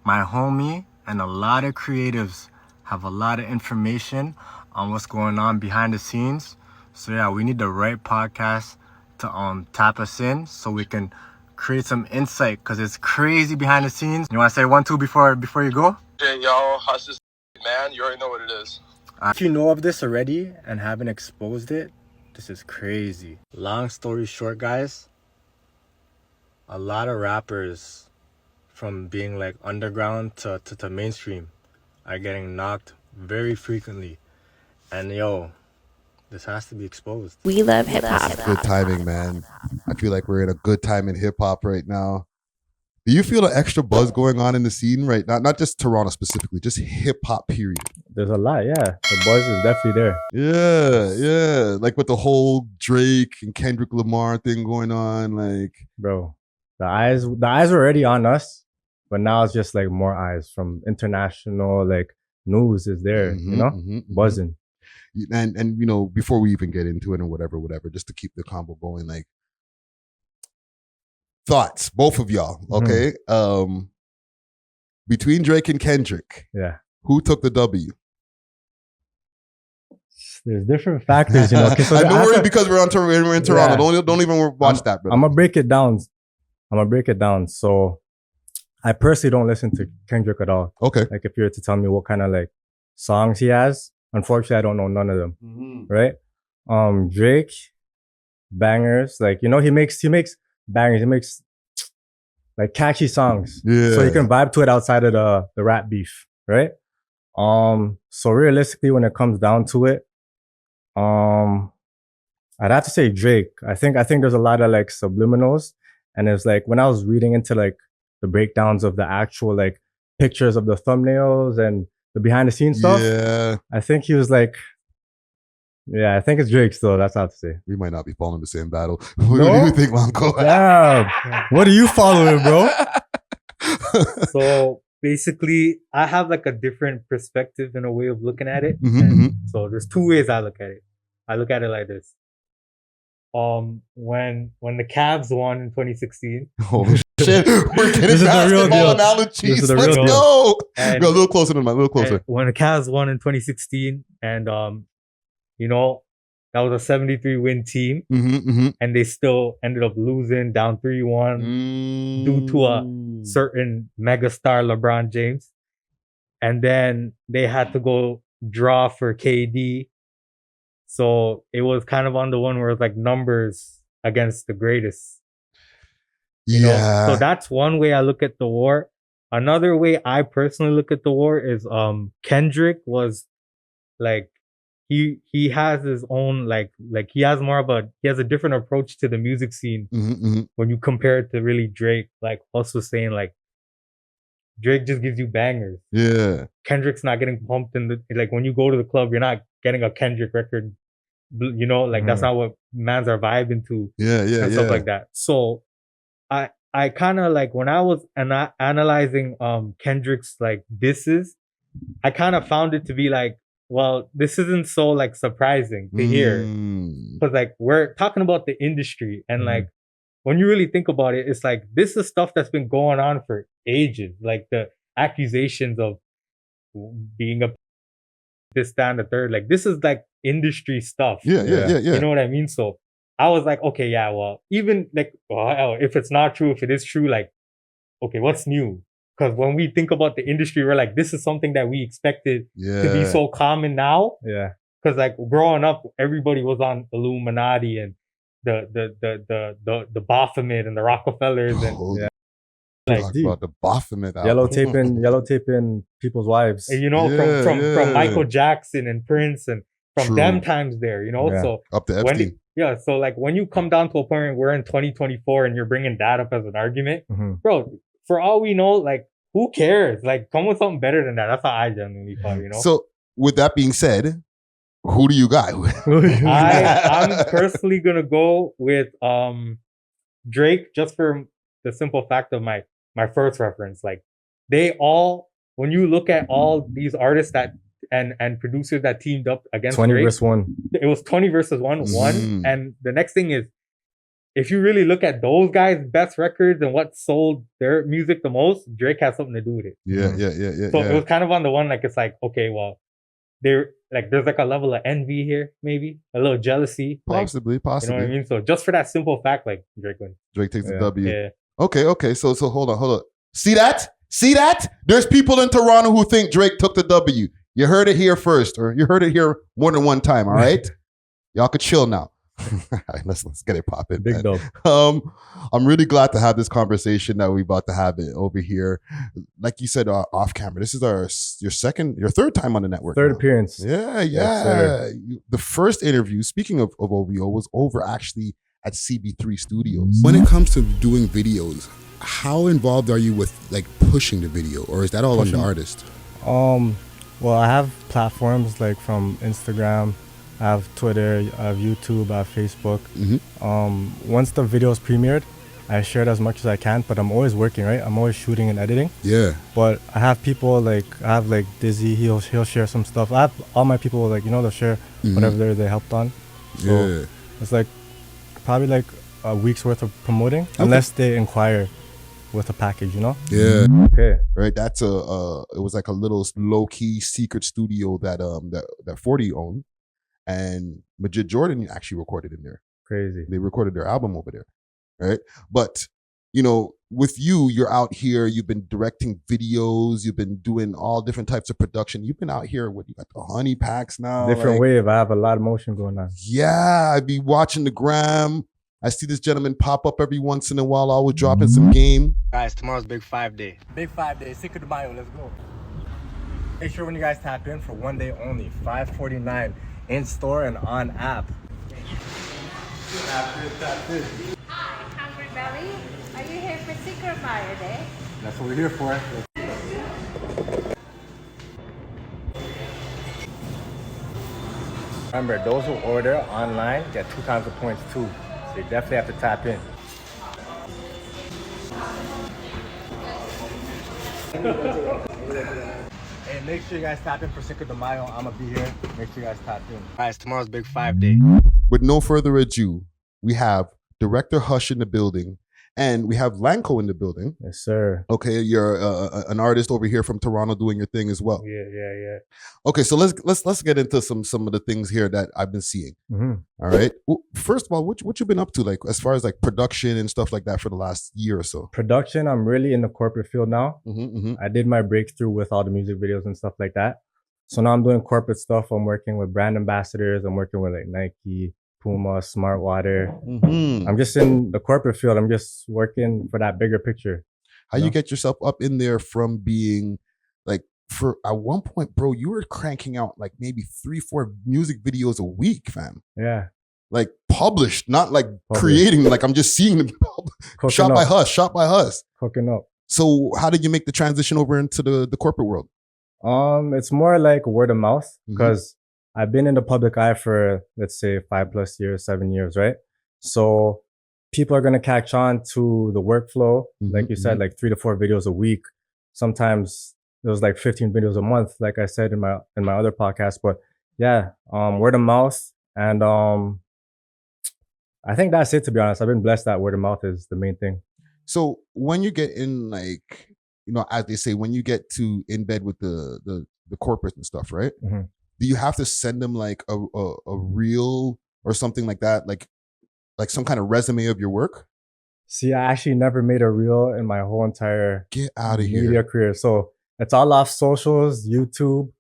My homie and a lot of creatives have a lot of information on what's going on behind the scenes. So yeah, we need the right podcast to tap us in so we can create some insight because it's crazy behind the scenes. You want to say 1, 2 before you go? Yo, Huss is man. You already know what it is. If you know of this already and haven't exposed it, this is crazy. Long story short, guys, a lot of rappers from being like underground to mainstream are getting knocked very frequently. And yo, this has to be exposed. We love hip hop. Good timing, man. I feel like we're in a good time in hip hop right now. Do you feel an extra buzz going on in the scene right now? Not just Toronto specifically, just hip hop period. There's a lot, yeah. The buzz is definitely there. Yeah. Like with the whole Drake and Kendrick Lamar thing going on, like, bro, the eyes were already on us, but now it's just like more eyes from international like news is there, buzzing. And you know, before we even get into it and whatever, just to keep the combo going, like thoughts, both of y'all, okay? Between Drake and Kendrick, yeah, who took the W? There's different factors, So don't worry because we're in Toronto. Yeah. Don't even watch that, bro. I'm gonna break it down. So I personally don't listen to Kendrick at all. Okay. Like if you were to tell me what kind of like songs he has, unfortunately I don't know none of them. Right? Drake, bangers. Like, he makes bangers. He makes like catchy songs. Yeah. So you can vibe to it outside of the rap beef, right? So realistically, when it comes down to it, I'd have to say Drake. I think there's a lot of like subliminals, and it's like when I was reading into like the breakdowns of the actual like pictures of the thumbnails and the behind the scenes stuff. Yeah. I think he was like, yeah, I think it's Drake still. That's how to say. We might not be following the same battle. What do you think, Lanco? Yeah. What are you following, bro? So basically, I have like a different perspective and a way of looking at it. So there's two ways I look at it. I look at it like this. When the Cavs won in 2016. Oh shit! We're getting basketball analogies. Let's go. Go a little closer to my. When the Cavs won in 2016, and that was a 73 win team, and they still ended up losing down 3-1 due to a certain megastar LeBron James, and then they had to go draw for KD. So it was kind of on the one where it's like numbers against the greatest. Yeah. So that's one way I look at the war. Another way I personally look at the war is Kendrick was like he has his own like he has a different approach to the music scene when you compare it to really Drake. Like Huss was saying, like Drake just gives you bangers. Yeah. Kendrick's not getting pumped like when you go to the club, you're not getting a Kendrick record. That's not what mans are vibing to. Yeah. Stuff like that. So I kind of like when I was analyzing Kendrick's like disses, I kind of found it to be like, well, this isn't so like surprising to hear, because like we're talking about the industry, and like when you really think about it, it's like this is stuff that's been going on for ages. Like the accusations of being a this, that, and the third, like this is like industry stuff. Yeah. You know what I mean? So I was like, okay, yeah, well, even like if it's not true, if it is true, like, okay, what's new? Because when we think about the industry, we're like, this is something that we expected to be so common now. Yeah. Because like growing up, everybody was on Illuminati and the Baphomet and the Rockefellers and like about the Baphomet yellow taping people's wives. And, from Michael Jackson and Prince and from them times there, so up to Epstein. So like when you come down to a point where we're in 2024 and you're bringing that up as an argument, bro, for all we know, like who cares? Like come with something better than that. That's how I genuinely thought, So with that being said, who do you got? I'm personally gonna go with Drake, just for the simple fact of my first reference. Like they all, when you look at all these artists that and producers that teamed up against 20 Drake, versus 1. It was 20 versus 1. And the next thing is if you really look at those guys' best records and what sold their music the most, Drake has something to do with it. Yeah. So it was kind of on the one, like, it's like, okay, well, there's like a level of envy here, maybe a little jealousy, Possibly. you know what I mean? So just for that simple fact, like, Drake wins. Drake takes the Yeah. W. Yeah. Okay. So hold on. See that? There's people in Toronto who think Drake took the W. You heard it here first, or you heard it here more than one time. All right, y'all could chill now. All right, let's get it popping. Big dog. I'm really glad to have this conversation that we're about to have it over here. Like you said, off camera. This is your third time on the network. Third now. appearance. Yeah. Yes, sir. The first interview, speaking of OVO, was over actually at CB3 Studios. When it comes to doing videos, how involved are you with like pushing the video, or is that all on the artist? Well, I have platforms like from Instagram, I have Twitter, I have YouTube, I have Facebook. Once the video's premiered, I share it as much as I can, but I'm always working, right? I'm always shooting and editing. Yeah. But I have people like, I have like Dizzy, he'll share some stuff. I have all my people like, they'll share whatever they helped on. So it's like probably like a week's worth of promoting, unless they inquire with a package, Yeah. Okay. Right. That's it was like a little low key secret studio that 40 owned, and Majid Jordan actually recorded in there. Crazy. They recorded their album over there. Right. But with you're out here, you've been directing videos, you've been doing all different types of production. You've been out here you got the honey packs now. Different wave. I have a lot of motion going on. Yeah, I'd be watching the gram. I see this gentleman pop up every once in a while, always dropping some game. Guys, tomorrow's Big 5 Day. Big 5 Day, Cinco de Mayo, let's go. Make sure when you guys tap in for one day only, $5.49 in store and on app. Hi, Hungry Belly. Are you here for Cinco de Mayo Day? That's what we're here for. Remember, those who order online get 2 times the points too. So you definitely have to tap in. Hey, make sure you guys tap in for Cinco de Mayo. I'm gonna be here. Make sure you guys tap in. Guys, tomorrow's Big 5 Day. With no further ado, we have director Huss in the building, and we have Lanco in the building. Yes, sir. Okay, you're an artist over here from Toronto doing your thing as well. Yeah. Okay, so let's get into some of the things here that I've been seeing. Mm-hmm. All right. Well, first of all, what you been up to, like as far as like production and stuff like that for the last year or so? Production, I'm really in the corporate field now. Mm-hmm. I did my breakthrough with all the music videos and stuff like that. So now I'm doing corporate stuff. I'm working with brand ambassadors. I'm working with like Nike, Puma, Smart Water. Mm-hmm. I'm just in the corporate field. I'm just working for that bigger picture. How you get yourself up in there from being like, for at one point, bro, you were cranking out like maybe 3-4 music videos a week, fam. Yeah. Like published, not like creating. Like I'm just seeing them. Shot by Huss. Cooking up. So how did you make the transition over into the corporate world? It's more like word of mouth because I've been in the public eye for, let's say, 5+ years, 7 years, right? So people are going to catch on to the workflow. Like you said, like 3 to 4 videos a week. Sometimes it was like 15 videos a month, like I said in my other podcast. But yeah, word of mouth. And I think that's it, to be honest. I've been blessed that word of mouth is the main thing. So when you get in, like, as they say, when you get to in bed with the corporate and stuff, right? Do you have to send them like a reel or something like that? Like some kind of resume of your work? See, I actually never made a reel in my whole entire Get out of media here career. So it's all off socials, YouTube.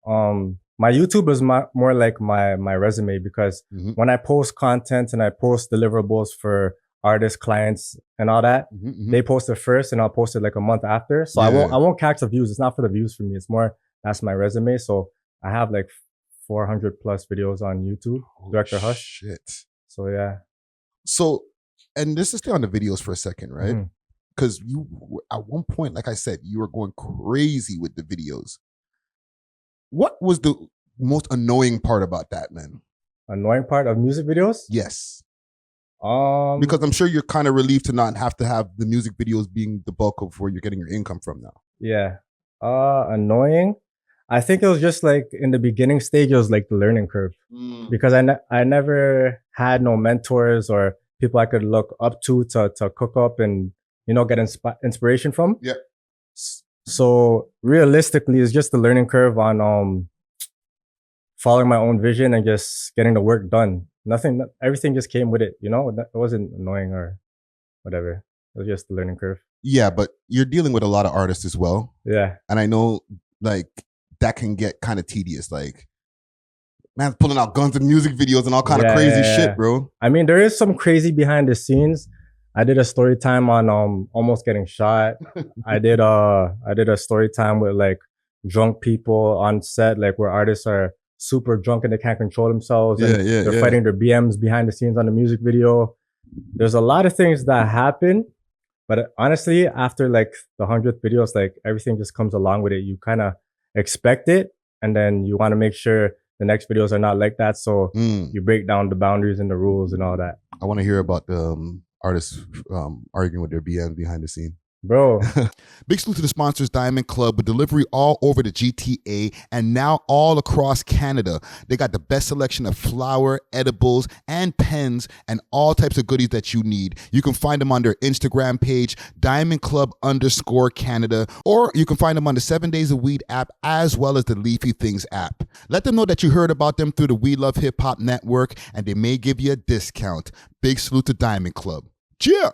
My YouTube is more like my resume because when I post content and I post deliverables for artists, clients, and all that, they post it first and I'll post it like a month after. So I won't catch the views. It's not for the views for me. It's more, that's my resume. So I have like 400+ videos on YouTube, Director Huss. Shit. So yeah. So, and just to stay on the videos for a second, right? Because you, at one point, like I said, you were going crazy with the videos. What was the most annoying part about that, man? Annoying part of music videos? Yes. Because I'm sure you're kind of relieved to not have to have the music videos being the bulk of where you're getting your income from now. Yeah. Annoying. I think it was just like in the beginning stage, it was like the learning curve because I never had no mentors or people I could look up to cook up and, you know, get inspiration from. Yeah. So realistically, it's just the learning curve on following my own vision and just getting the work done. Everything just came with it, you know? It wasn't annoying or whatever. It was just the learning curve. Yeah, but you're dealing with a lot of artists as well. Yeah. And I know like that can get kind of tedious. Like, man, pulling out guns and music videos and all kind of crazy shit, bro. I mean, there is some crazy behind the scenes. I did a story time on almost getting shot. I did a story time with like drunk people on set, like where artists are super drunk and they can't control themselves. And they're fighting their BMs behind the scenes on the music video. There's a lot of things that happen. But honestly, after like the 100th videos, like everything just comes along with it. You kind of expect it, and then you want to make sure the next videos are not like that. So you break down the boundaries and the rules and all that. I want to hear about the artists arguing with their BMs behind the scene. Bro. Big salute to the sponsors, Diamond Club, with delivery all over the GTA and now all across Canada. They got the best selection of flour, edibles, and pens, and all types of goodies that you need. You can find them on their Instagram page, Diamond Club _Canada, or you can find them on the 7 Days of Weed app, as well as the Leafy Things app. Let them know that you heard about them through the We Love Hip Hop Network, and they may give you a discount. Big salute to Diamond Club. Cheer!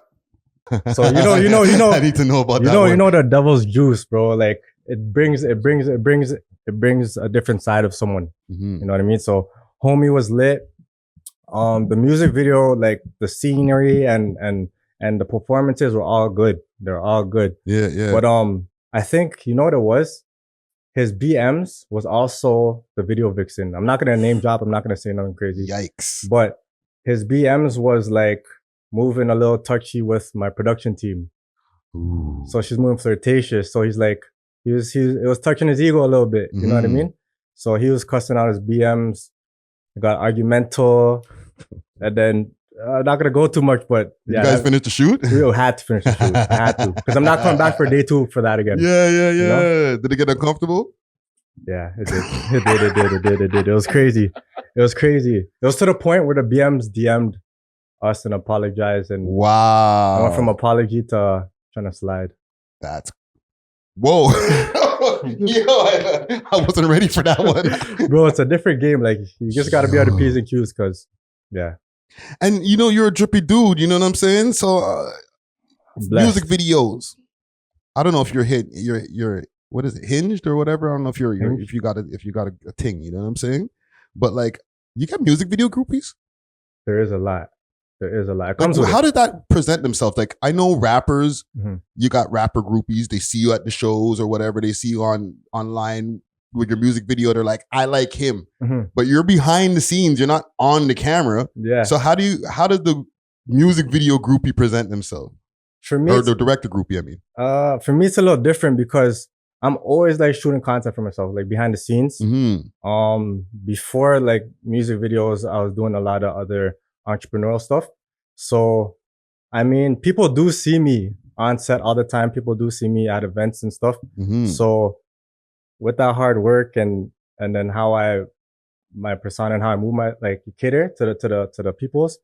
So you know. I need to know about that. You know the devil's juice, bro. Like it brings a different side of someone. Mm-hmm. You know what I mean? So homie was lit. The music video, like the scenery and the performances were all good. They're all good. Yeah. But I think you know what it was. His BMs was also the video vixen. I'm not gonna name drop. I'm not gonna say nothing crazy. Yikes! But his BMs was like moving a little touchy with my production team. Ooh. So she's moving flirtatious. So he's like, it was touching his ego a little bit. You know what I mean? So he was cussing out his BMs. It got argumental. And then, I'm not going to go too much, but yeah. You guys finished the shoot? We had to finish the shoot. I had to. Because I'm not coming back for day 2 for that again. Yeah. You know? Did it get uncomfortable? Yeah, it did. It was crazy. It was to the point where the BMs DM'd us and apologize, and wow, I went from apology to trying to slide. That's whoa. Yo, I wasn't ready for that one. Bro, it's a different game. Like you just got to be on the P's and Q's, because and you know you're a drippy dude, you know what I'm saying? So music videos, I don't know if you're what is it, hinged or whatever. I don't know if if you got a ting, you know what I'm saying? But like, you got music video groupies? There is a lot. How did that present themselves? Like, I know rappers, you got rapper groupies. They see you at the shows or whatever. They see you online with your music video. They're like, I like him. But you're behind the scenes. You're not on the camera. Yeah. So how does the music video groupie present themselves? For me, or the director groupie, I mean. For me, it's a little different because I'm always like shooting content for myself, like behind the scenes. Before like music videos, I was doing a lot of other entrepreneurial stuff. So, I mean, people do see me on set all the time. People do see me at events and stuff. So with that hard work and then how my persona and how I move cater to the peoples,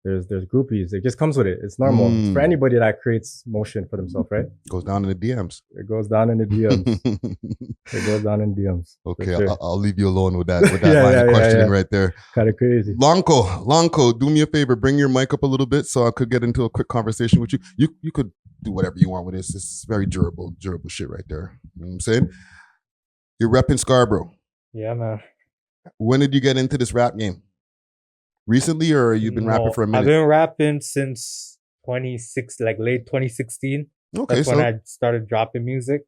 there's groupies. It just comes with it. It's normal. It's for anybody that creates motion for themselves, right? Goes down in the DMs. It goes down in the DMs. Okay, sure. I'll leave you alone with that line of questioning right there. Kind of crazy. Lanco, do me a favor. Bring your mic up a little bit so I could get into a quick conversation with you. You could do whatever you want with this. It's very durable shit right there. You know what I'm saying? You're repping Scarborough. Yeah, man. When did you get into this rap game? Recently, or you've been rapping for a minute? I've been rapping since late 2016. Okay, That's when I started dropping music.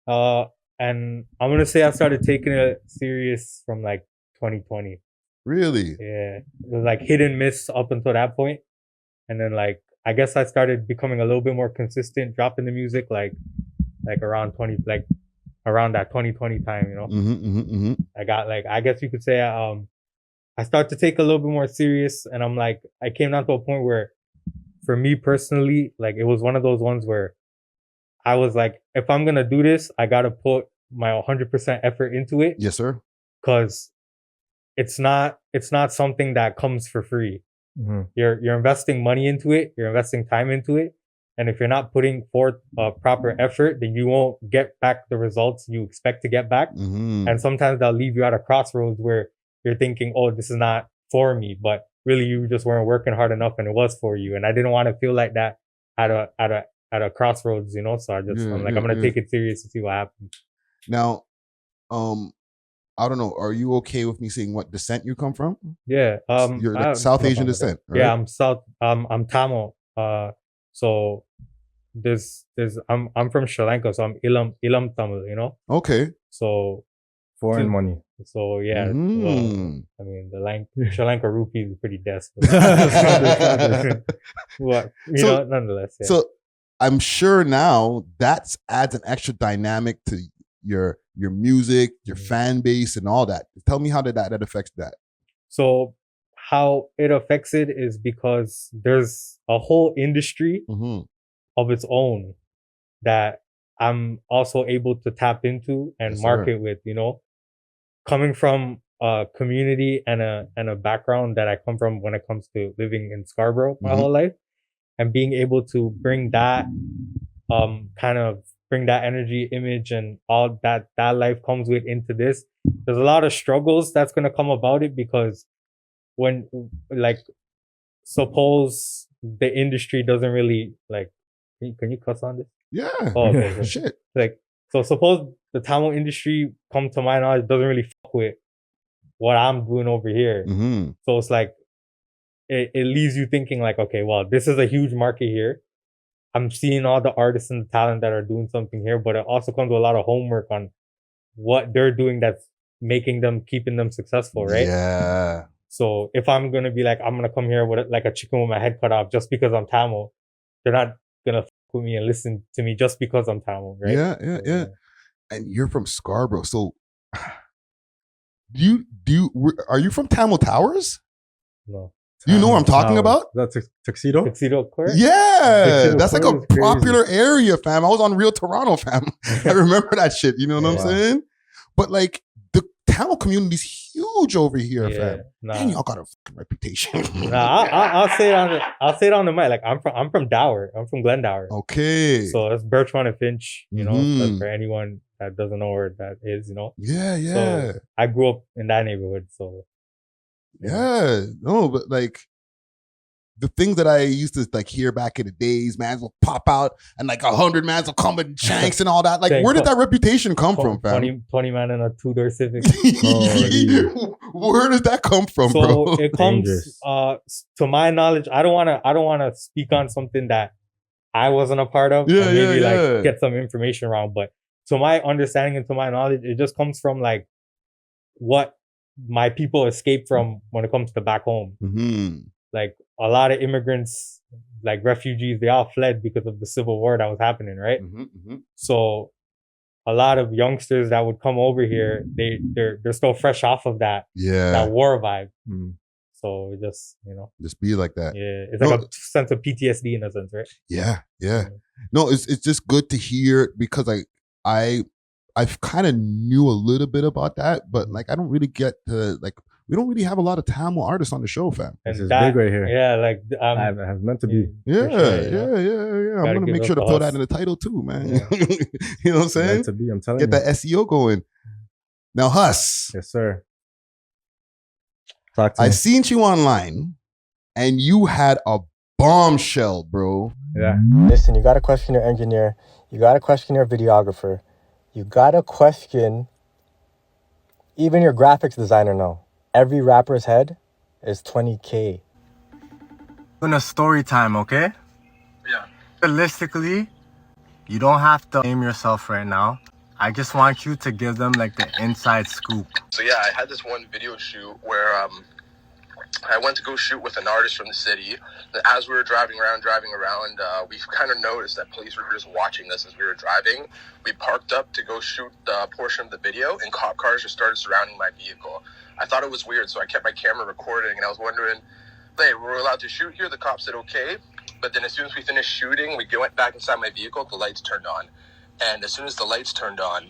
And I'm gonna say I started taking it serious from like 2020. Really? Yeah, it was like hit and miss up until that point, and then like I guess I started becoming a little bit more consistent, dropping the music like around that 2020 time, you know. I got I guess you could say I start to take a little bit more serious, and I'm like, I came down to a point where, for me personally, like it was one of those ones where I was like, if I'm gonna do this, I gotta put my 100% effort into it. Yes, sir. Because it's not something that comes for free. You're investing money into it. You're investing time into it. And if you're not putting forth proper effort, then you won't get back the results you expect to get back. And sometimes they'll leave you at a crossroads where you're thinking, oh, this is not for me. But really, you just weren't working hard enough and it was for you. And I didn't want to feel like that at a crossroads, you know? So I'm going to take it serious to see what happens. Now, I don't know. Are you okay with me saying what descent you come from? Yeah. You're like South Asian descent, right? Yeah, I'm Tamil. So I'm from Sri Lanka, so I'm Ilam Tamil, you know? Okay. So foreign money. So yeah, well, I mean the Sri Lanka rupee is pretty desperate. But nonetheless. Yeah. So I'm sure now that adds an extra dynamic to your music, your fan base, and all that. Tell me how that affects that. So how it affects it is because there's a whole industry of its own that I'm also able to tap into and market with, you know, coming from a community and a background that I come from when it comes to living in Scarborough my whole life, and being able to bring that bring that energy, image, and all that life comes with into this. There's a lot of struggles that's going to come about it, because when, like, suppose the industry doesn't really, like, can you cuss on this? Yeah. Oh, okay. Shit. Like, so suppose the Tamil industry, come to my knowledge, doesn't really fuck with what I'm doing over here. So it's like, it leaves you thinking like, okay, well, this is a huge market here. I'm seeing all the artists and the talent that are doing something here, but it also comes with a lot of homework on what they're doing that's keeping them successful, right? Yeah. So if I'm going to be like, I'm going to come here with like a chicken with my head cut off just because I'm Tamil, they're not going to fuck with me and listen to me just because I'm Tamil, right? Yeah. And you're from Scarborough. So are you from Tamil Towers? No. You know what I'm talking about? That's Tuxedo? Tuxedo Court? Yeah. That's like a popular area, fam. I was on Real Toronto, fam. I remember that shit. You know what I'm saying? But like, the Tamil community's huge over here, fam. And y'all got a fucking reputation. I'll say it on the mic. Like, I'm from Dower. I'm from Glendower. Okay. So that's Birchmont and Finch, you know, that's for anyone that doesn't know where that is, you know? Yeah. So I grew up in that neighborhood, so. Yeah. No, but like, the things that I used to like hear back in the days, mans will pop out and like 100 mans will come with shanks and all that. Like, where did that reputation come from, fam? 20 man in a 2-door Civic. Where does that come from, so bro? It comes to my knowledge. I don't wanna speak on something that I wasn't a part of, and maybe like get some information wrong. But to my understanding and to my knowledge, it just comes from like what my people escape from when it comes to back home. Like, a lot of immigrants, like refugees, they all fled because of the civil war that was happening, right? So a lot of youngsters that would come over here, they're still fresh off of that war vibe. So it just, you know, just be like that. Yeah, it's like a sense of PTSD in a sense, right? Yeah. No, it's just good to hear, because I've kind of knew a little bit about that, but like, I don't really get to like. We don't really have a lot of Tamil artists on the show, fam. This is big right here. Yeah, like I have meant to be. Yeah. I'm gonna make sure to throw that in the title too, man. You know what I'm saying? Meant to be. I'm telling you. Get that SEO going. Now, Huss. Yes, sir. Talk to me. I seen you online, and you had a bombshell, bro. Yeah. Listen, you gotta question your engineer. You gotta question your videographer. You gotta question even your graphics designer now. Every rapper's head is 20K. In a story time, okay? Yeah. Realistically, you don't have to name yourself right now. I just want you to give them like the inside scoop. So yeah, I had this one video shoot where I went to go shoot with an artist from the city. As we were driving around, we kind of noticed that police were just watching us as we were driving. We parked up to go shoot a portion of the video, and cop cars just started surrounding my vehicle. I thought it was weird, so I kept my camera recording, and I was wondering, hey, we're allowed to shoot here? The cop said okay. But then as soon as we finished shooting, we went back inside my vehicle, the lights turned on. And as soon as the lights turned on,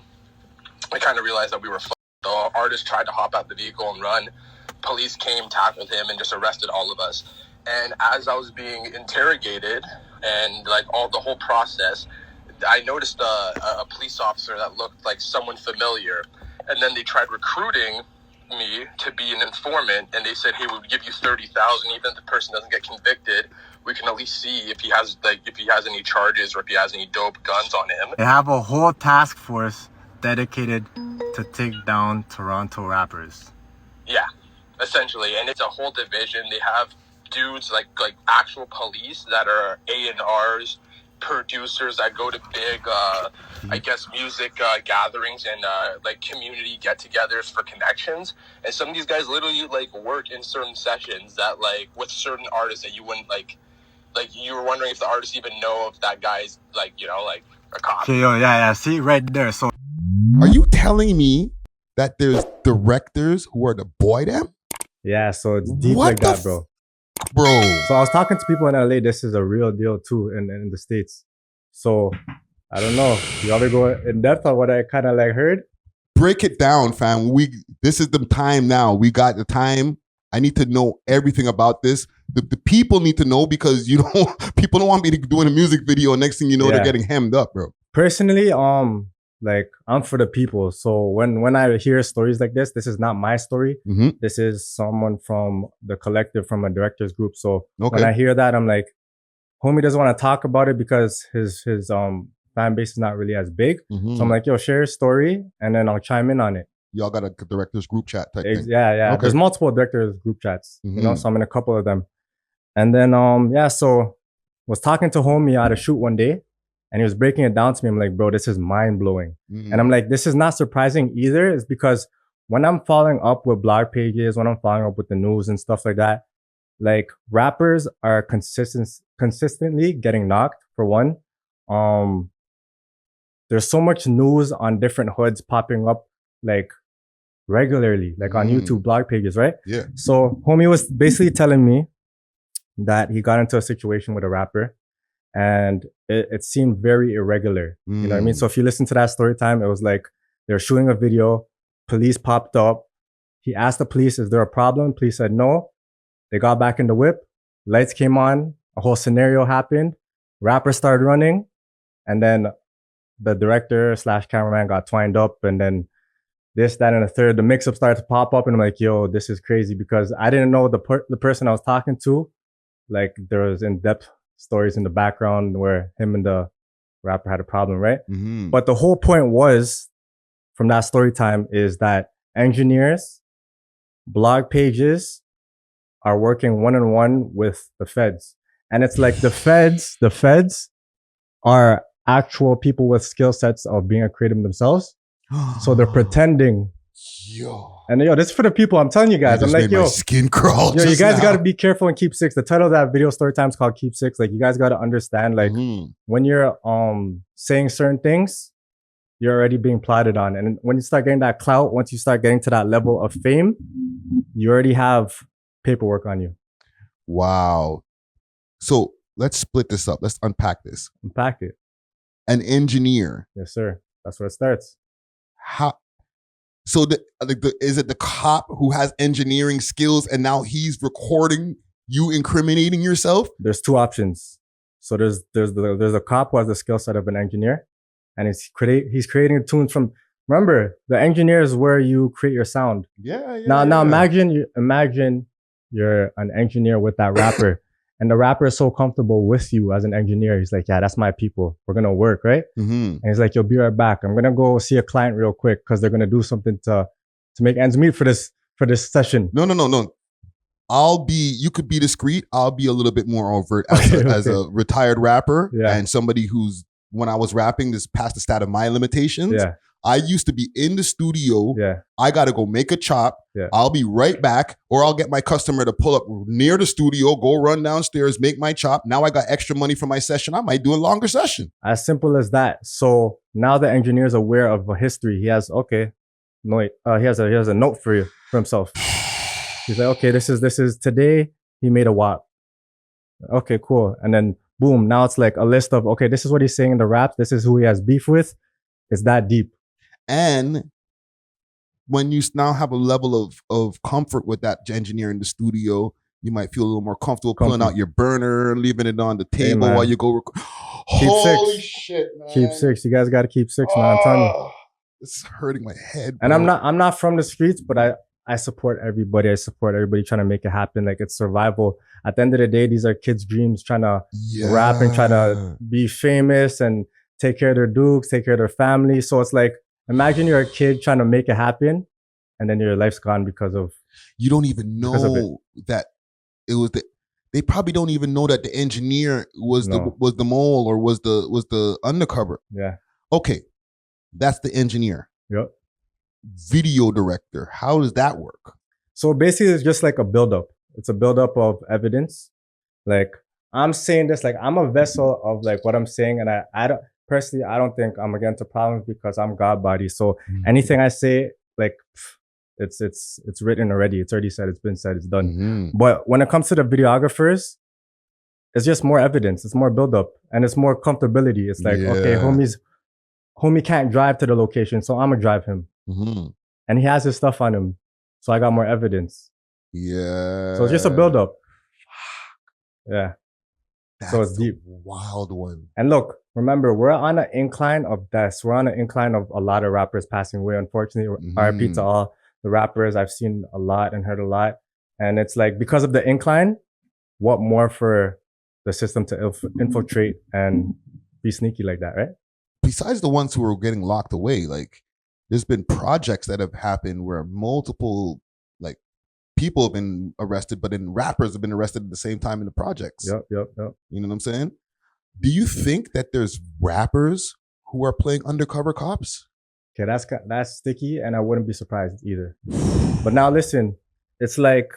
I kind of realized that we were fucked. The artist tried to hop out the vehicle and run. Police came, tackled him, and just arrested all of us. And as I was being interrogated and like the whole process, I noticed a police officer that looked like someone familiar. And then they tried recruiting me to be an informant, and they said, "Hey, we'll give you 30,000, even if the person doesn't get convicted. We can at least see if he has any charges or if he has any dope guns on him." They have a whole task force dedicated to take down Toronto rappers. Yeah, essentially, and it's a whole division. They have dudes like actual police that are A&Rs, producers that go to big, I guess, music gatherings and like community get-togethers for connections. And some of these guys literally like work in certain sessions that like with certain artists that you wouldn't like you were wondering if the artists even know if that guy's like like a cop. Okay, yo, yeah, see right there. So Are you telling me that there's directors who are the boy them? Yeah, so it's deep What like the that, bro. Bro, So I was talking to people in LA. This is a real deal too in the States. So I don't know. You want to go in depth on what I kind of like heard? break it down, fam. This is the time now. We got the time. I need to know everything about this. The people need to know because people don't want me to doing a music video and next thing you know, they're Yeah. getting hemmed up, bro. Personally, like I'm for the people. So when I hear stories like this is not my story. Mhm. This is someone from the collective, from a directors group. So Okay. when I hear that, I'm like, homie doesn't want to talk about it because his fan base is not really as big. Mhm. So I'm like, yo, share your story and then I'll chime in on it. Y'all got a director's group chat type thing. Yeah. Okay. There's multiple directors group chats, Mhm. so I'm in a couple of them. And then so was talking to homie at a shoot one day and he was breaking it down to me. I'm like, bro, this is mind blowing. Mhm. And I'm like, this is not surprising either. It's because when I'm following up with blog pages, when I'm following up with the news and stuff like that, like rappers are consistently getting knocked for one. There's so much news on different hoods popping up like regularly, like on YouTube blog pages, right? Yeah. So homie was basically telling me that he got into a situation with a rapper and it seemed very irregular. You know what I mean? So if you listen to that story time, it was like they're shooting a video, police popped up. He asked the police, is there a problem? Police said no. They got back in the whip, lights came on, a whole scenario happened, rapper started running, and then the director / cameraman got twined up, and then this, that, and the third. The mix-up started to pop up, and I'm like, yo, this is crazy because I didn't know the person I was talking to. Like there was in-depth stories in the background where him and the rapper had a problem, right? Mhm. But the whole point was from that story time is that engineers, blog pages are working one-on-one with the feds. And it's like the feds are actual people with skill sets of being a creative themselves. So they're pretending. Yo. And yo, this is for the people. I'm telling you guys. I'm like, my yo, skin crawl. yo, you just guys now. got to be careful and keep six. The title of that video story time is called Keep Six. Like you guys got to understand, like when you're saying certain things, you're already being plotted on. And when you start getting that clout, once you start getting to that level of fame, you already have paperwork on you. Wow. So let's split this up. Let's unpack this. Unpack it. An engineer. Yes, sir. That's where it starts. How? So is it the cop who has engineering skills and now he's recording you incriminating yourself? There's two options. So there's a cop who has the skill set of an engineer, and he's creating tunes from. Remember, the engineer is where you create your sound. Yeah. Now imagine you're an engineer with that rapper, and the rapper is so comfortable with you as an engineer. He's like, yeah, that's my people. We're gonna work, right? Mm-hmm. And he's like, you'll be right back. I'm gonna go see a client real quick because they're gonna do something to make ends meet for this session. No. You could be discreet. I'll be a little bit more overt as a retired rapper and somebody who's, when I was rapping, this past the stat of my limitations. Yeah. I used to be in the studio. Yeah. I got to go make a chop. Yeah. I'll be right back, or I'll get my customer to pull up near the studio, go run downstairs, make my chop. Now I got extra money for my session. I might do a longer session. As simple as that. So now the engineer is aware of a history. He has he has a note for himself. He's like, okay, this is today he made a WAP. Okay, cool. And then boom, now it's like a list of, okay, this is what he's saying in the raps. This is who he has beef with. It's that deep. And when you now have a level of comfort with that engineer in the studio, You might feel a little more comfortable pulling out your burner, leaving it on the table while you go. Keep Holy six. shit, man. Keep six. You guys got to keep six, man. I'm telling you. It's hurting my head, And bro. I'm not from the streets, but I support everybody. I support everybody trying to make it happen. Like, it's survival. At the end of the day, these are kids' dreams, trying to rap and try to be famous and take care of their dukes, take care of their family. So it's like, imagine you're a kid trying to make it happen, and then your life's gone because of. You don't even know that it was the. They probably don't even know that the engineer was the mole or was the undercover. Yeah. Okay, that's the engineer. Yep. Video director. How does that work? So basically, it's just like a buildup. It's a buildup of evidence. Like, I'm saying this, like, I'm a vessel of like what I'm saying, and I don't personally, I don't think I'm against the problems because I'm God body. So anything I say, like, it's written already. It's already said. It's been said. It's done. But when it comes to the videographers, it's just more evidence. It's more buildup, and it's more comfortability. It's like, okay, homie can't drive to the location, so I'm gonna drive him. And he has his stuff on him, so I got more evidence. So it's just a buildup. Yeah. That's so it's deep. Wild one. And look, remember, we're on an incline of deaths. We're on an incline of a lot of rappers passing away. Unfortunately, RIP to all the rappers. I've seen a lot and heard a lot. And it's like, because of the incline, what more for the system to infiltrate and be sneaky like that, right? Besides the ones who are getting locked away, like, there's been projects that have happened where multiple like people have been arrested, but then rappers have been arrested at the same time in the projects. Yep. You know what I'm saying? Do you think that there's rappers who are playing undercover cops? Okay, that's sticky, and I wouldn't be surprised either. But now listen, it's like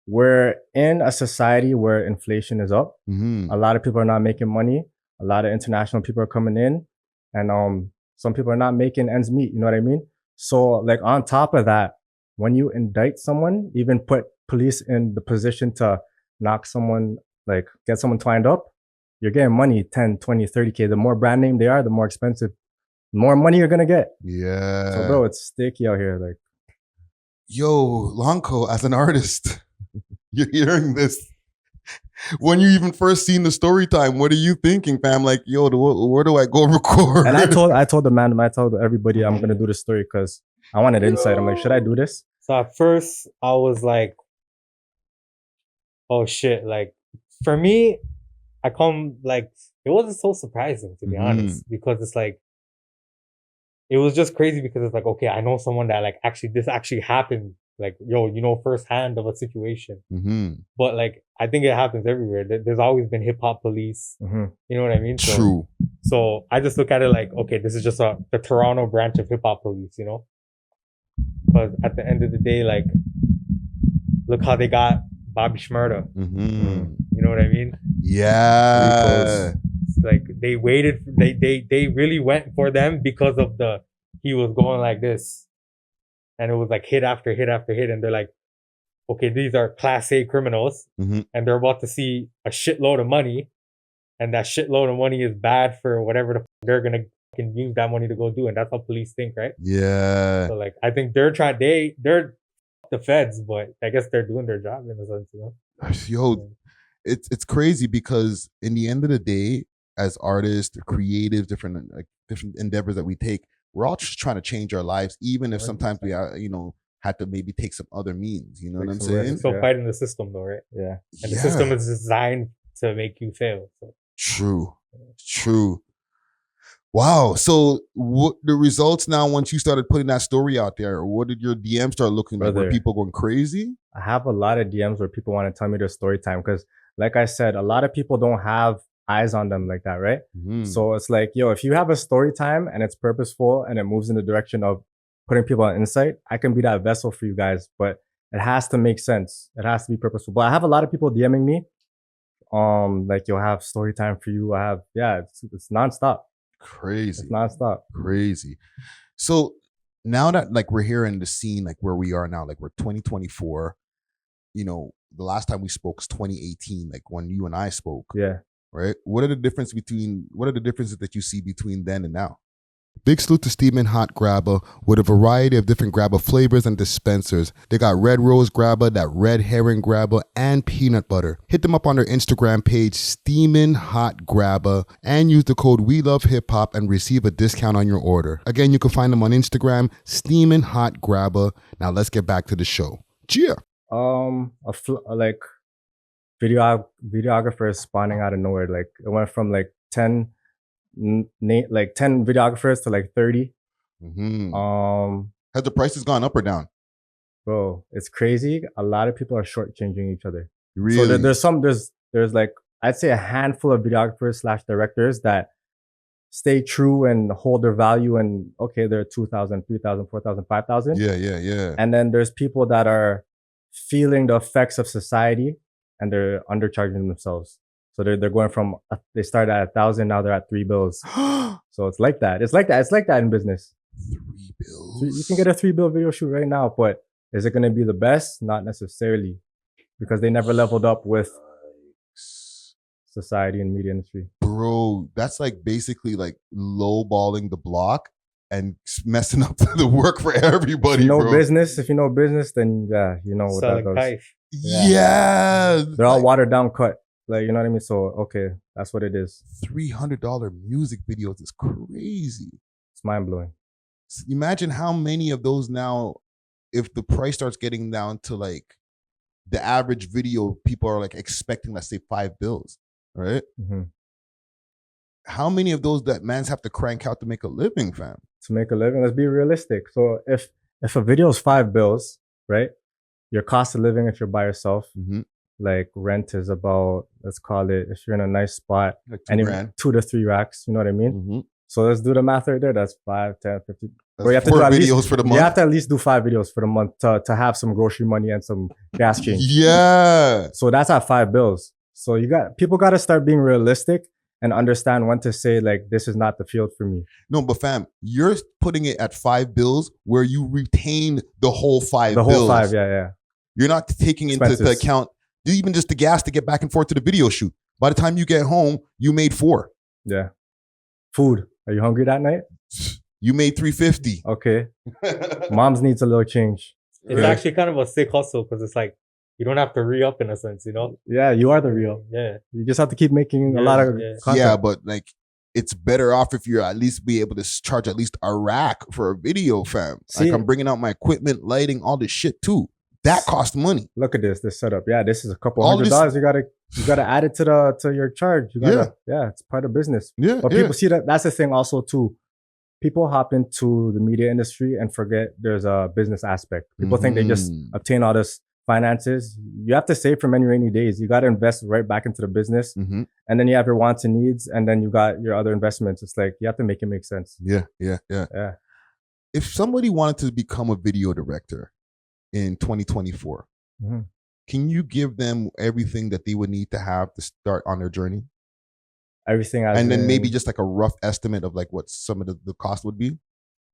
we're in a society where inflation is up. A lot of people are not making money. A lot of international people are coming in, and some people are not making ends meet. You know what I mean? So, like, on top of that, when you indict someone, even put police in the position to knock someone, like, get someone twined up, you're getting money, 10, 20, 30K. The more brand name they are, the more expensive, the more money you're going to get. Yeah. So, bro, it's sticky out here. Like, yo, Lanco, as an artist, you're hearing this. When you even first seen the story time, what are you thinking, fam? Like, yo, where do I go record? And I told the man, I told everybody I'm gonna do the story because I wanted insight. I'm like, should I do this? So at first I was like, oh shit. Like, for me, it wasn't so surprising, to be honest, because it's like, it was just crazy because it's like, okay, I know someone that like this actually happened. Like, yo, you know, firsthand of a situation. But like, I think it happens everywhere. There's always been hip hop police. You know what I mean? True. So I just look at it like, okay, this is just the Toronto branch of hip hop police, you know? Because at the end of the day, like, look how they got Bobby Shmurda. You know what I mean? Yeah. Like, they waited. They really went for them because of he was going like this. And it was like hit after hit after hit. And they're like, okay, these are class A criminals. And they're about to see a shitload of money. And that shitload of money is bad for whatever they're going to use that money to go do. And that's how police think, right? Yeah. So like, I think they're the feds, but I guess they're doing their job in a sense, you know? Yo, it's crazy because in the end of the day, as artists, creatives, different endeavors that we take, we're all just trying to change our lives, even if sometimes we are, had to maybe take some other means. You know what I'm saying? Still fighting the system, though, right? Yeah. And the system is designed to make you fail. So. True. Wow. So what the results now, once you started putting that story out there, what did your DMs start looking like? Were people going crazy? I have a lot of DMs where people want to tell me their story time because, like I said, a lot of people don't have eyes on them like that, right? So it's like, yo, if you have a story time and it's purposeful and it moves in the direction of putting people on insight, I can be that vessel for you guys, but it has to make sense. It has to be purposeful. But I have a lot of people DMing me, like, you'll have story time for you. It's nonstop. Crazy. It's nonstop. Crazy. So now that like we're here in the scene, like where we are now, like we're 2024, the last time we spoke was 2018, like when you and I spoke. Yeah. Right. What are the differences that you see between then and now? Big salute to Steamin' Hot Grabba with a variety of different grabba flavors and dispensers. They got red rose grabba, that red herring grabba, and peanut butter. Hit them up on their Instagram page, Steamin' Hot Grabba, and use the code We Love Hip Hop and receive a discount on your order. Again, you can find them on Instagram, Steamin' Hot Grabba. Now let's get back to the show. Cheer. Like videographers spawning out of nowhere. Like it went from like 10 videographers to like 30. Has the prices gone up or down? Bro, it's crazy. A lot of people are shortchanging each other. Really? So there's like, I'd say a handful of videographers / directors that stay true and hold their value, and okay, they're 2,000, 3,000, 4,000, 5,000. Yeah. And then there's people that are feeling the effects of society and they're undercharging themselves. So they're going from, they started at 1,000, now they're at $3. So it's like that. It's like that in business. $3. So you can get a $3 video shoot right now, but is it going to be the best? Not necessarily, because they never leveled up with society and media industry. Bro, that's like basically like lowballing the block and messing up the work for everybody. If you know bro. If you know business, then yeah, you know what that goes. Yeah. They're all watered down cut. Like, you know what I mean? So, okay, that's what it is. $300 music videos is crazy. It's mind blowing. Imagine how many of those now, if the price starts getting down to like the average video, people are like expecting, let's say $5, right? Mm-hmm. How many of those that mans have to crank out to make a living, fam? To make a living, let's be realistic. So if a video is $5, right? Your cost of living if you're by yourself, like rent is about, let's call it, if you're in a nice spot, like $2 to 3 racks, you know what I mean? So let's do the math right there. That's 5, 10, 50. That's you have 4 videos for the month. You have to at least do 5 videos for the month to have some grocery money and some gas change. Yeah. So that's at $5. So people got to start being realistic and understand when to say, like, this is not the field for me. No, but fam, you're putting it at $5 where you retain the whole $5. The whole 5, yeah. You're not taking Expenses. into account even just the gas to get back and forth to the video shoot. By the time you get home, you made 4. Yeah. Food. Are you hungry that night? You made $350. Okay. Mom's needs a little change. It's actually kind of a sick hustle because it's like you don't have to re-up in a sense, you know? Yeah, you are the real. Yeah. You just have to keep making a lot of content. Yeah, but like it's better off if you're at least be able to charge at least a rack for a video, fam. See, like I'm bringing out my equipment, lighting, all this shit too. That costs money. Look at this setup. Yeah, this is a couple $100. You gotta add it to your charge. You gotta, it's part of business. Yeah. But people see that's the thing also too. People hop into the media industry and forget there's a business aspect. People think they just obtain all this finances. You have to save for many rainy days. You got to invest right back into the business. And then you have your wants and needs, and then you got your other investments. It's like you have to make it make sense. Yeah. If somebody wanted to become a video director in 2024, can you give them everything that they would need to have to start on their journey? Everything, and then maybe just like a rough estimate of like what some of the cost would be.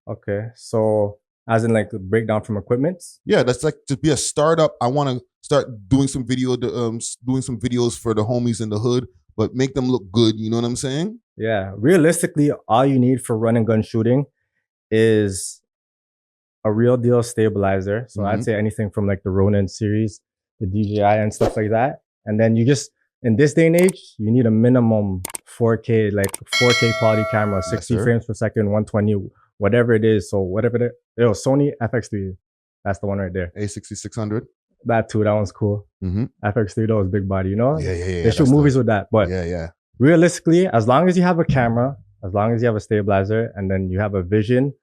Okay, so as in like the breakdown from equipment. Yeah, that's like to be a startup. I want to start doing some doing some videos for the homies in the hood, but make them look good. You know what I'm saying? Yeah, realistically, all you need for run and gun shooting is a real deal stabilizer. So I'd say anything from like the Ronin series, the DJI and stuff like that. And then you just, in this day and age, you need a minimum 4K quality camera, 60 frames per second, 120, whatever it is. So whatever it is, Sony FX3, that's the one right there. A6600. That too, that one's cool. FX3, that was big body, you know? Yeah. They shoot movies with that. But yeah. Realistically, as long as you have a camera, as long as you have a stabilizer, and then you have a vision,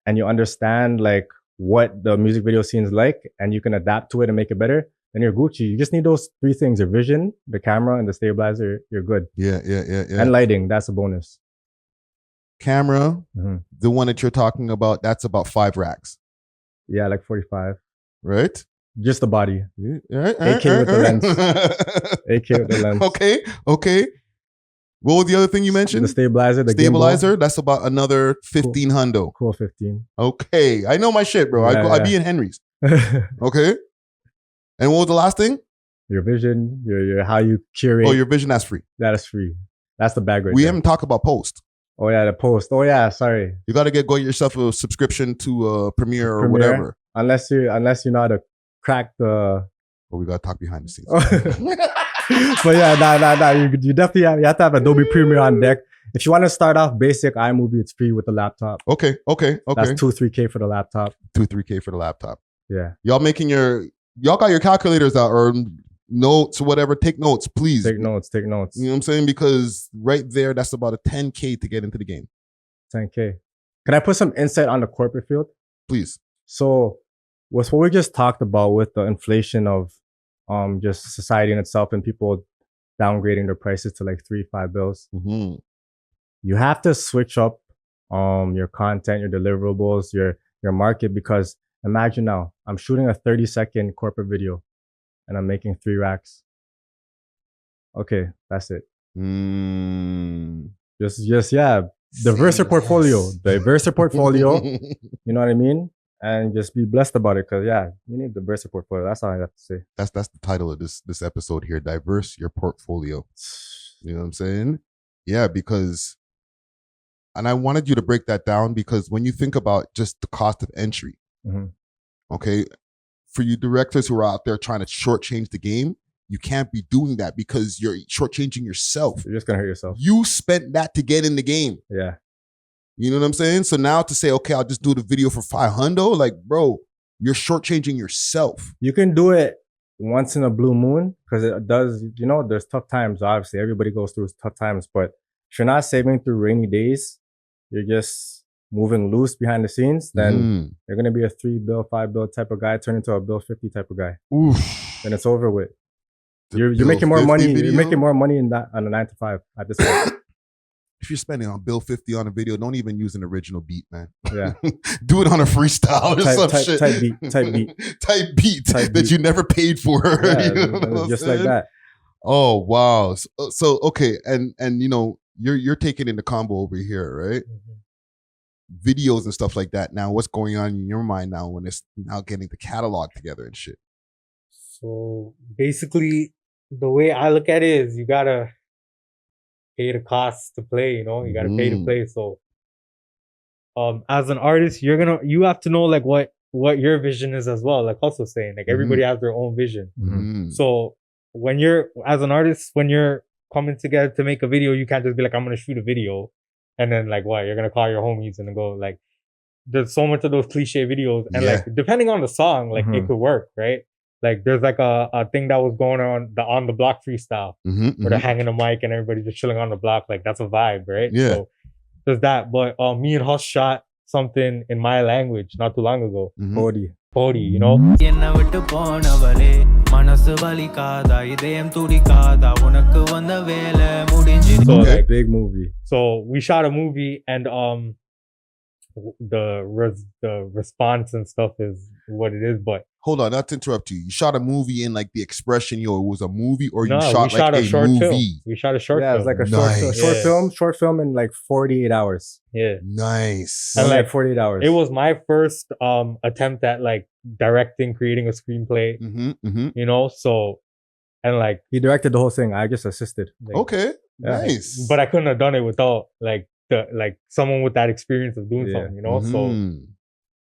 and you understand like what the music video scene is like, and you can adapt to it and make it better, then you're Gucci. You just need those 3 things: your vision, the camera, and the stabilizer. You're good. Yeah. And lighting, that's a bonus. Camera, the one that you're talking about, that's about 5 racks. Yeah, like 45. Right? Just the body. AK with the lens. AK with the lens. Okay. What was the other thing you mentioned? The stabilizer. The stabilizer. Gimbal. That's about another 15 hundo. Cool 15. Okay, I know my shit, bro. I be in Henry's. Okay. And what was the last thing? Your vision. Your how you curate. Oh, your vision. That's free. That is free. That's the bag right there. We haven't talked about post. Oh yeah, the post. Oh yeah, sorry. You got to get yourself a subscription to Premiere or whatever. Unless you know how to crack the. But we got to talk behind the scenes. But yeah, nah. You definitely have to have Adobe Premiere on deck. If you want to start off basic iMovie, it's free with the laptop. Okay. That's 2-3K for the laptop. 2-3K for the laptop. Yeah. Y'all got your calculators out or notes or whatever. Take notes, please. Take notes. You know what I'm saying? Because right there, that's about a 10K to get into the game. 10K. Can I put some insight on the corporate field? Please. So with what we just talked about with the inflation of just society in itself and people downgrading their prices to like $3-5 bills, you have to switch up your content, your deliverables, your market, because imagine now I'm shooting a 30-second corporate video and I'm making 3 racks. Okay, that's it. Just diverse your portfolio. You know what I mean? And just be blessed about it, because you need to diverse your portfolio. That's all I have to say. That's the title of this episode here. Diverse your portfolio. You know what I'm saying? Yeah, because, and I wanted you to break that down, because when you think about just the cost of entry, okay, for you directors who are out there trying to shortchange the game, you can't be doing that because you're shortchanging yourself. You're just gonna hurt yourself. You spent that to get in the game. Yeah. You know what I'm saying? So now to say, okay, I'll just do the video for $500, like, bro, you're shortchanging yourself. You can do it once in a blue moon, because it does, there's tough times. Obviously, everybody goes through tough times, but if you're not saving through rainy days, you're just moving loose behind the scenes, then you're going to be a $3 bill, $5 bill type of guy, turn into a bill 50 type of guy. Then it's over with. You're making more money. You're making more money in that on a 9 to 5 at this point. If you're spending on bill 50 on a video, don't even use an original beat, man. Yeah. Do it on a freestyle or some shit. Type beat that you never paid for. Yeah, you know just like that. Oh, wow. So okay. And you're taking in the combo over here, right? Videos and stuff like that. Now, what's going on in your mind now when it's now getting the catalog together and shit? So basically, the way I look at it is you gotta pay the costs to play, you gotta pay to play. So as an artist, you have to know like what your vision is as well. Like also saying, like everybody has their own vision. So when you're as an artist, when you're coming together to make a video, you can't just be like, I'm gonna shoot a video and then like what, you're gonna call your homies and go like, there's so much of those cliche videos, and like depending on the song, like it could work, right? Like there's like a thing that was going on the block freestyle where they're hanging a mic and everybody's just chilling on the block. Like that's a vibe, right? Yeah. So there's that. But me and Huss shot something in my language not too long ago. Podi, So like big movie. So we shot a movie, and the response and stuff is what it is. But hold on, not to interrupt you. You shot a movie in like the expression, it was a movie, or you we shot a short movie? Film. We shot a short film. Yeah, it was like a short film in like 48 hours. Yeah. Nice. And like 48 hours. It was my first attempt at like directing, creating a screenplay. So, and like he directed the whole thing. I just assisted. Like, okay. Nice. But I couldn't have done it without like someone with that experience of doing something, So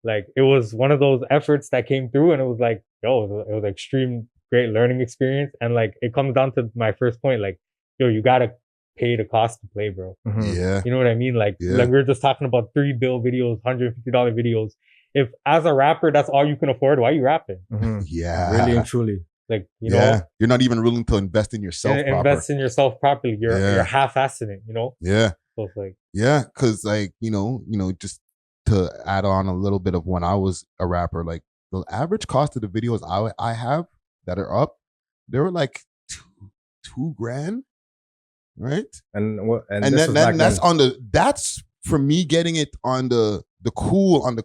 like it was one of those efforts that came through, and it was like, it was an extreme great learning experience. And like it comes down to my first point, like, you gotta pay the cost to play, bro. Yeah. You know what I mean? Like we were just talking about $3 bill videos, $150 videos. If as a rapper that's all you can afford, why are you rapping? Yeah. Really and truly. Like, you know, you're not even willing to invest in yourself. Invest in yourself properly. You're half-assing it, Yeah. So it's like, because like, just to add on a little bit of when I was a rapper, like the average cost of the videos I have that are up, they were like $2,000, right? And that's for me getting it on the cool on the.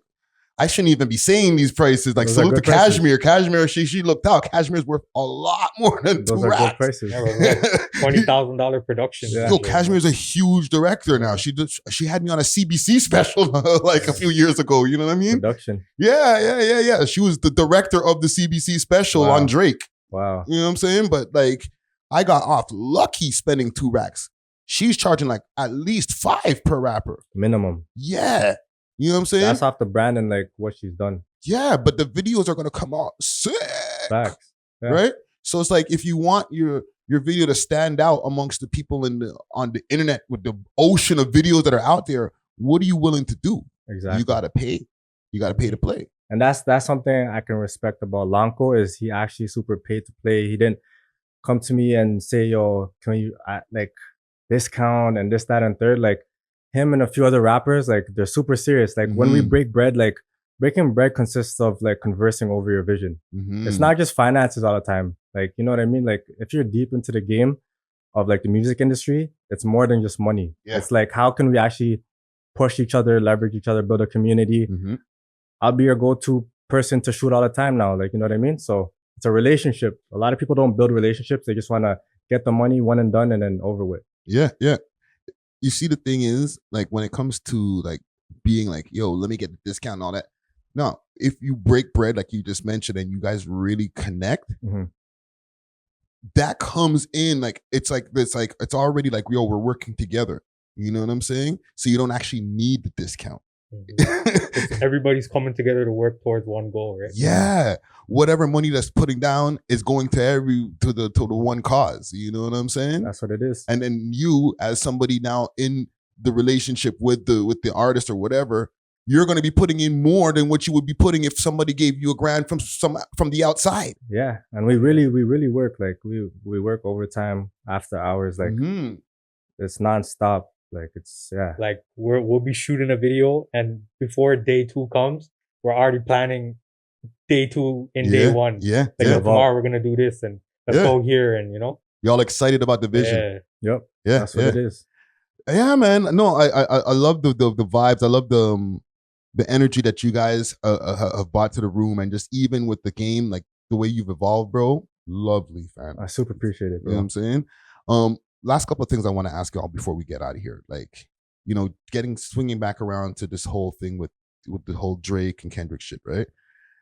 I shouldn't even be saying these prices. Like, salute to Cashmere. Cashmere, she looked out. Cashmere's worth a lot more than those $2,000. are good prices. $20,000 production. Yo, Cashmere's a huge director now. She had me on a CBC special like a few years ago. You know what I mean? Production. Yeah. She was the director of the CBC special on Drake. Wow. You know what I'm saying? But like, I got off lucky spending $2 racks. she's charging like at least 5 per rapper. Minimum. Yeah. You know what I'm saying? That's off the brand and like what she's done. Yeah, but the videos are gonna come out sick. Facts. Yeah. Right? So it's like if you want your video to stand out amongst the people on the internet with the ocean of videos that are out there, what are you willing to do? Exactly. You gotta pay. You gotta pay to play. And that's something I can respect about Lanco is he actually super paid to play. He didn't come to me and say, yo, can you like discount and this, that, and third. Like him and a few other rappers, like they're super serious. Like when we break bread, like breaking bread consists of like conversing over your vision. It's not just finances all the time. Like, you know what I mean? Like if you're deep into the game of like the music industry, it's more than just money. Yeah. It's like, how can we actually push each other, leverage each other, build a community? I'll be your go-to person to shoot all the time now. Like, you know what I mean? So it's a relationship. A lot of people don't build relationships. They just want to get the money, one and done, and then over with. Yeah, yeah. You see, the thing is, like, when it comes to like being like, yo, let me get the discount and all that. No, if you break bread, like you just mentioned, and you guys really connect, that comes in like it's already like, yo, we're working together. You know what I'm saying? So you don't actually need the discount. Everybody's coming together to work towards one goal, right? Yeah. Whatever money that's putting down is going to the one cause. You know what I'm saying? That's what it is. And then you, as somebody now in the relationship with the artist or whatever, you're going to be putting in more than what you would be putting if somebody gave you $1,000 from the outside. Yeah, and we really work. Like we work overtime after hours. Like it's nonstop. Like it's like we'll be shooting a video, and before day 2 comes, we're already planning day 2 in day 1. Yeah, like tomorrow we're gonna do this, and let's go here, and you know, y'all excited about the vision. Yep. Yeah, that's what it is. Yeah, man. No, I love the vibes. I love the energy that you guys have brought to the room, and just even with the game, like the way you've evolved, bro. Lovely, fam. I super appreciate it, bro. You know what I'm saying? Last couple of things I want to ask y'all before we get out of here. Like, you know, swinging back around to this whole thing with the whole Drake and Kendrick shit, right?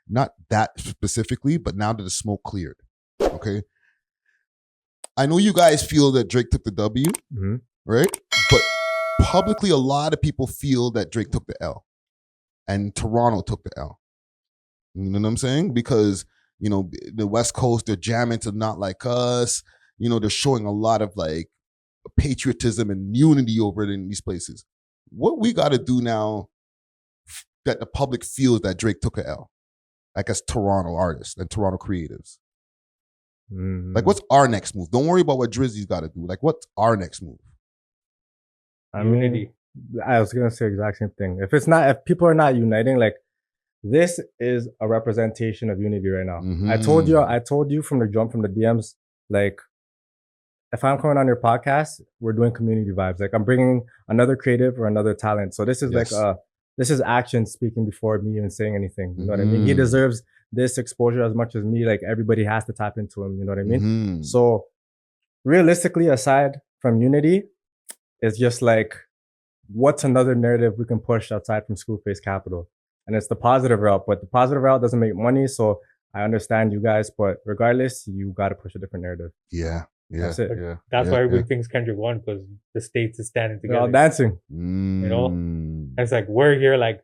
Not that specifically, but now that the smoke cleared, okay? I know you guys feel that Drake took the W, right? But publicly, a lot of people feel that Drake took the L and Toronto took the L. You know what I'm saying? Because, you know, the West Coast, they're jamming to Not Like Us. You know, they're showing a lot of like patriotism and unity over in these places. What we got to do now that the public feels that Drake took a L, like as Toronto artists and Toronto creatives. Like, what's our next move? Don't worry about what Drizzy's got to do. Like, what's our next move? Unity. I was gonna say the exact same thing. If people are not uniting, like this is a representation of unity right now. I told you from the jump, from the DMs, like, if I'm coming on your podcast, we're doing community vibes. Like I'm bringing another creative or another talent. So this is this is action speaking before me even saying anything. You know what I mean? He deserves this exposure as much as me. Like everybody has to tap into him. You know what I mean? So realistically, aside from unity, it's just like, what's another narrative we can push outside from Screwface Capital? And it's the positive route, but the positive route doesn't make money. So I understand you guys, but regardless, you got to push a different narrative. Yeah. Yeah, that's it. That's why everybody thinks Kendrick won, because the states is standing together. They're all dancing. You know? And it's like, we're here, like,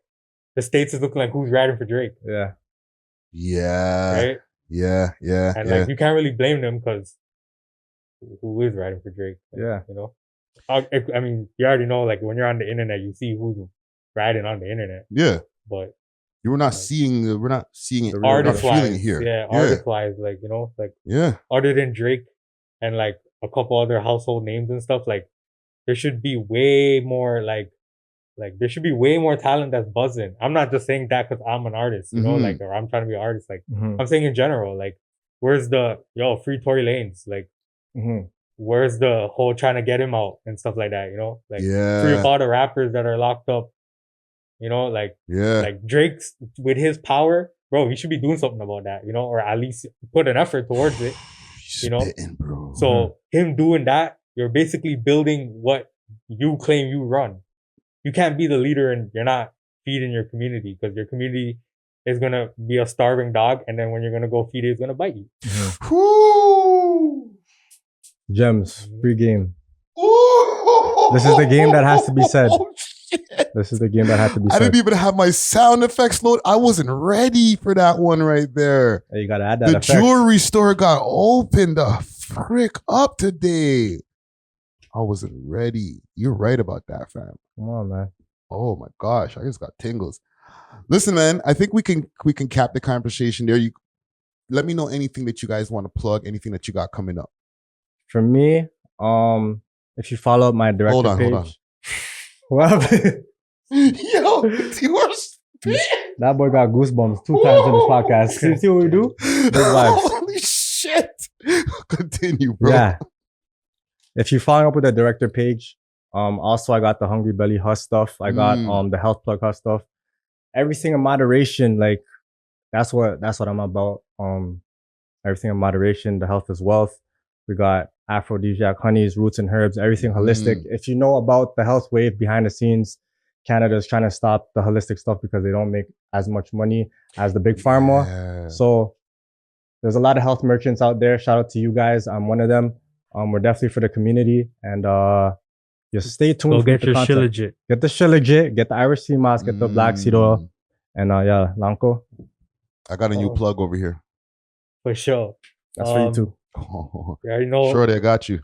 the states is looking like who's riding for Drake. Yeah. Yeah. Right? Yeah. And like, you can't really blame them, because who is riding for Drake? Like, yeah. You know? I mean, you already know, like, when you're on the internet, you see who's riding on the internet. Yeah. But we're not seeing it. Artist-wise, here. Yeah, artist-wise, like, you know, like, other than Drake and like a couple other household names and stuff, like there should be way more like there should be way more talent that's buzzing. I'm not just saying that because I'm an artist, you know, like, or I'm trying to be an artist. Like I'm saying in general, like, where's the free Tory Lanez? Like, where's the whole trying to get him out and stuff like that, you know? Like free all the rappers that are locked up, you know, like Drake's with his power, bro, he should be doing something about that, you know, or at least put an effort towards it. You know, bro. So him doing that, you're basically building what you claim you run. You can't be the leader and you're not feeding your community, because your community is gonna be a starving dog, and then when you're gonna go feed it, it's gonna bite you. Gems, free game. This is the game that has to be said. Oh, shit. This is the game that had to be I said. didn't even have my sound effects load. I wasn't ready for that one right there. Hey, you gotta add that The effect. jewelry store got opened the frick up today. I wasn't ready. You're right about that, fam. Come on, man. Oh my gosh, I just got tingles. Listen, man, I think we can cap the conversation there. You let me know anything that you guys want to plug, anything that you got coming up. For me, if you follow my director page, Hold on. what happened? Yo, you are That boy got goosebumps 2 times in this podcast. See what we do? Big vibes. Holy shit. Continue, bro. Yeah. If you're following up with the director page, also I got the Hungry Belly Huss stuff. I got the Health Plug Huss stuff. Everything in moderation, like that's what I'm about. Everything in moderation. The health is wealth. We got aphrodisiac honeys, roots and herbs, everything holistic. If you know about the health wave behind the scenes, Canada is trying to stop the holistic stuff because they don't make as much money as the big pharma. Yeah. So there's a lot of health merchants out there. Shout out to you guys. I'm one of them. We're definitely for the community, and just stay tuned. Go for get the your content. shit legit. Get the shit legit. Get the Irish sea moss. Get the black seed oil. And yeah, Lanco. I got a new plug over here. For sure. That's for you too. Oh, You already know. Shorty, I got you.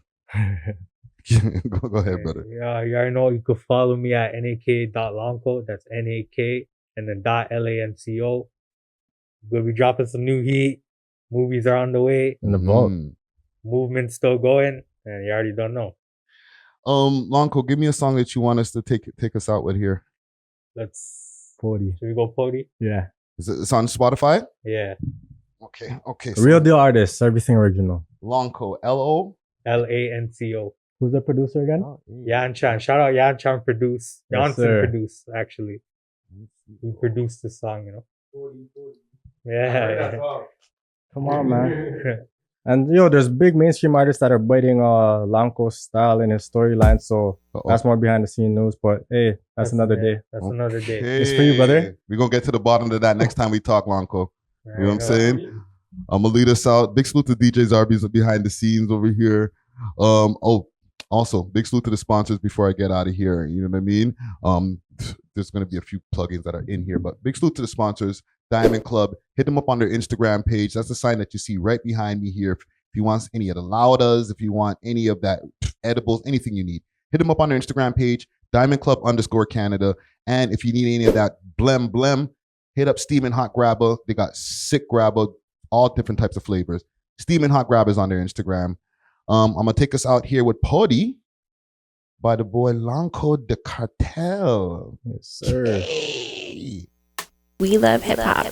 go ahead, brother. Yeah, you already know. You can follow me at nak.lanco. That's NAK and then .LANCO. We'll be dropping some new heat. Movies are on the way. In the vault. Movement's still going, and you already don't know. Lanco, give me a song that you want us to take us out with here. Let's 40. Should we go 40? Yeah. It's on Spotify? Yeah. Okay. Real deal artists, everything original. Lanco, L-O? LANCO. Who's the producer again? Yan Chan. Shout out Yan Chan produce. Yes, Jansen sir. produced, actually. He produced the song, you know. Yeah. Come on, man. And there's big mainstream artists that are biting Lanco's style and his storyline. So that's more behind the scene news. But hey, that's another day. That's another day. It's for you, brother. We're going to get to the bottom of that next time we talk, Lanco. You know what I'm saying? I'm going to lead us out. Big salute to DJ Zarbies behind the scenes over here. Also, big salute to the sponsors before I get out of here. You know what I mean? There's going to be a few plugins that are in here, but big salute to the sponsors. Diamond Club, hit them up on their Instagram page. That's the sign that you see right behind me here. If you want any of the laudas, if you want any of that edibles, anything you need, hit them up on their Instagram page, Diamond Club _Canada. And if you need any of that blem, hit up Steamin' Hot Grabber. They got sick grabber, all different types of flavors. Steamin' Hot Grabber is on their Instagram. I'm going to take us out here with Pody by the boy Lanco the Cartel. Yes, sir. We love hip hop.